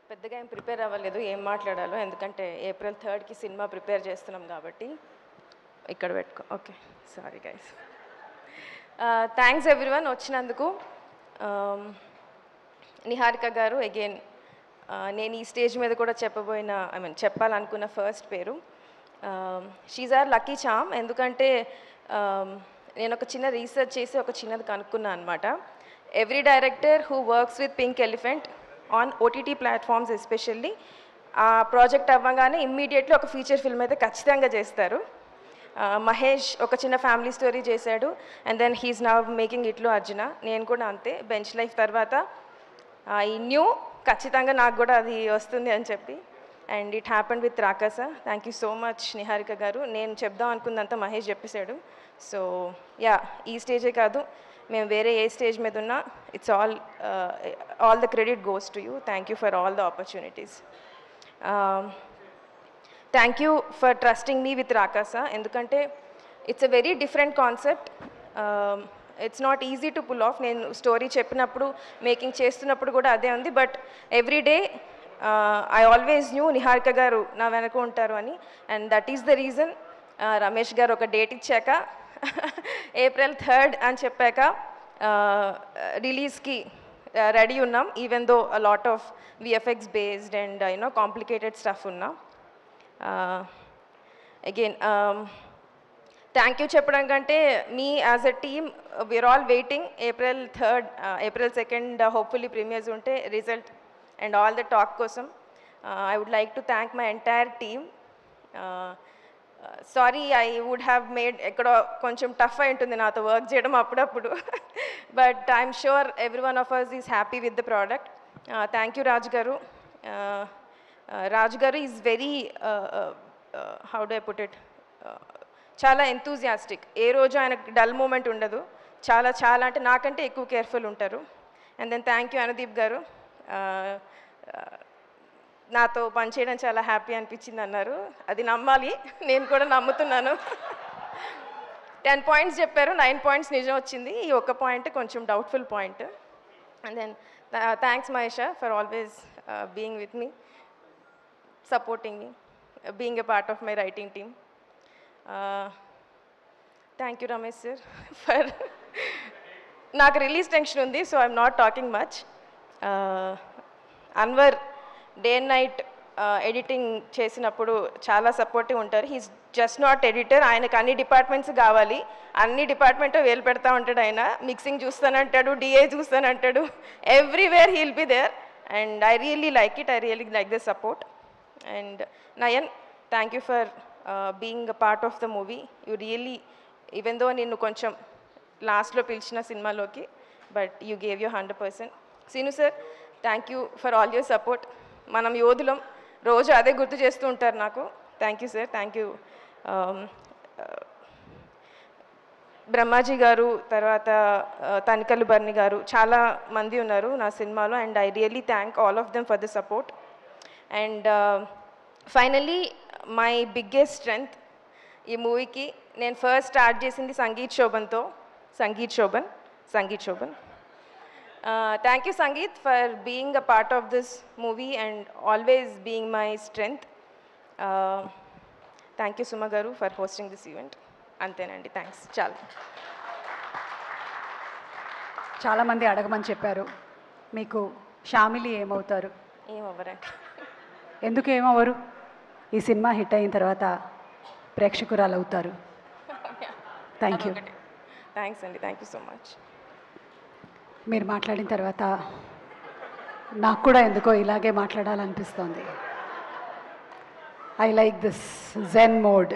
పెద్దగా ఏం ప్రిపేర్ అవ్వలేదు ఏం మాట్లాడాలో, ఎందుకంటే ఏప్రిల్ 3కి సినిమా ప్రిపేర్ చేస్తున్నాం కాబట్టి. ఇక్కడ పెట్టుకో. Okay, sorry guys. Thanks everyone వచ్చినందుకు. నిహారిక గారు అగైన్, నేను ఈ స్టేజ్ మీద కూడా చెప్పాలనుకున్న ఫస్ట్ పేరు. She's our lucky charm. ఎందుకంటే నేను ఒక చిన్న రీసెర్చ్ చేసి ఒక చిన్నది కనుక్కున్నాను అనమాట. Every director who works with pink elephant on OTT platforms especially, ఆ ప్రాజెక్ట్ అవ్వగానే ఇమ్మీడియట్లీ ఒక ఫీచర్ ఫిల్మ్ అయితే ఖచ్చితంగా చేస్తారు. మహేష్ ఒక చిన్న ఫ్యామిలీ స్టోరీ చేశాడు, and then he's now making ఇట్లో అర్జున. నేను కూడా అంతే, బెంచ్ లైఫ్ తర్వాత ఈ న్యూ ఖచ్చితంగా నాకు కూడా అది వస్తుంది అని చెప్పి, and it happened with Rakaasa. Thank you so much Niharika garu. నేను చెప్దాం అనుకున్నంత మహేష్ చెప్పేశాడు. సో యా, ఈ స్టేజే కాదు, మేము వేరే ఏ స్టేజ్ మీద ఉన్నా it's all the credit goes to you. Thank you for all the opportunities. Thank you for trusting me with Rakaasa. ఎందుకంటే it's a very different concept. It's not easy to pull off. నేను story చెప్పినప్పుడు, making చేస్తున్నప్పుడు కూడా అదే ఉంది. But every day I always knew Niharika garu నా వెనక ఉంటారు అని, and that is the reason. Ramesh garu ఒక డేట్ ఇచ్చాక ఏప్రిల్ 3 అని చెప్పాక రిలీజ్కి రెడీ ఉన్నాం, even though a lot of VFX based and complicated stuff ఉన్నాం. అగైన్ థ్యాంక్ యూ చెప్పడం కంటే, మీ as a team we're all waiting April 2 hopefully premieres ఉంటే result and all the talk కోసం. I would like to thank my entire team. Sorry, I would have made ఎక్కడో కొంచెం టఫ్ అయి ఉంటుంది నాతో వర్క్ చేయడం అప్పుడప్పుడు, but I'm sure every one of us is happy with the product. Thank you రాజు గారు. రాజు గారు is very, how do I put it, చాలా ఎంతూజియాస్టిక్. ఏ రోజు ఆయనకు డల్ మూమెంట్ ఉండదు. చాలా చాలా అంటే నాకంటే ఎక్కువ కేర్ఫుల్ ఉంటారు. And then thank you Anudeep గారు. నాతో పనిచేయడం చాలా హ్యాపీ అనిపించింది అన్నారు. అది నమ్మాలి, నేను కూడా నమ్ముతున్నాను. 10 పాయింట్స్ చెప్పారు, 9 పాయింట్స్ నిజం వచ్చింది. ఈ ఒక్క పాయింట్ కొంచెం doubtful point. And then thanks మహేషా for always being with me, supporting me, being a part of my writing team. Thank you Ramesh sir for, నాకు రిలీజ్ టెన్షన్ ఉంది, so I'm not talking much. Anwar day and night editing చేసినప్పుడు చాలా supportive ఉంటారు. He's just not editor, ఆయనకు అన్ని departments కావాలి, అన్ని department వేలు పెడతా ఉంటాడు ఆయన. మిక్సింగ్ చూస్తానంటాడు, డిఏ చూస్తానంటాడు, everywhere he'll be there, and I really like it. I really like the support. And Nayan, thank you for being a part of the movie. You really, even though నిన్ను కొంచెం లాస్ట్లో పిలిచిన సినిమాలోకి, but you gave you 100%. Seenu sir, thank you for all your support. మనం యోధులం, రోజు అదే గుర్తు చేస్తూ ఉంటారు నాకు. Thank you sir, thank you. Brahmaji గారు, తర్వాత తనికల్లు బర్ని గారు, చాలా మంది ఉన్నారు నా సినిమాలో, and I really thank all of them for the support. And finally my biggest strength ఈ మూవీకి, నేను ఫస్ట్ స్టార్ట్ చేసింది sangeet శోభన్తో. Sangeet Shobhan. Thank you Sangeet for being a part of this movie and always being my strength. Thank you Suma garu for hosting this event. Antenandi, thanks. చాలా మంది అడగమని చెప్పారు, మీకు షామిలి ఏమవుతారు? ఏమవ్వరండి. ఎందుకు ఏమవ్వరు? ఈ సినిమా హిట్ అయిన తర్వాత ప్రేక్షకురాలు అవుతారు. Thank you. థ్యాంక్స్ అండి, థ్యాంక్ యూ సో మచ్. మీరు మాట్లాడిన తర్వాత నాకు కూడా ఎందుకో ఇలాగే మాట్లాడాలనిపిస్తోంది. I like this zen mode.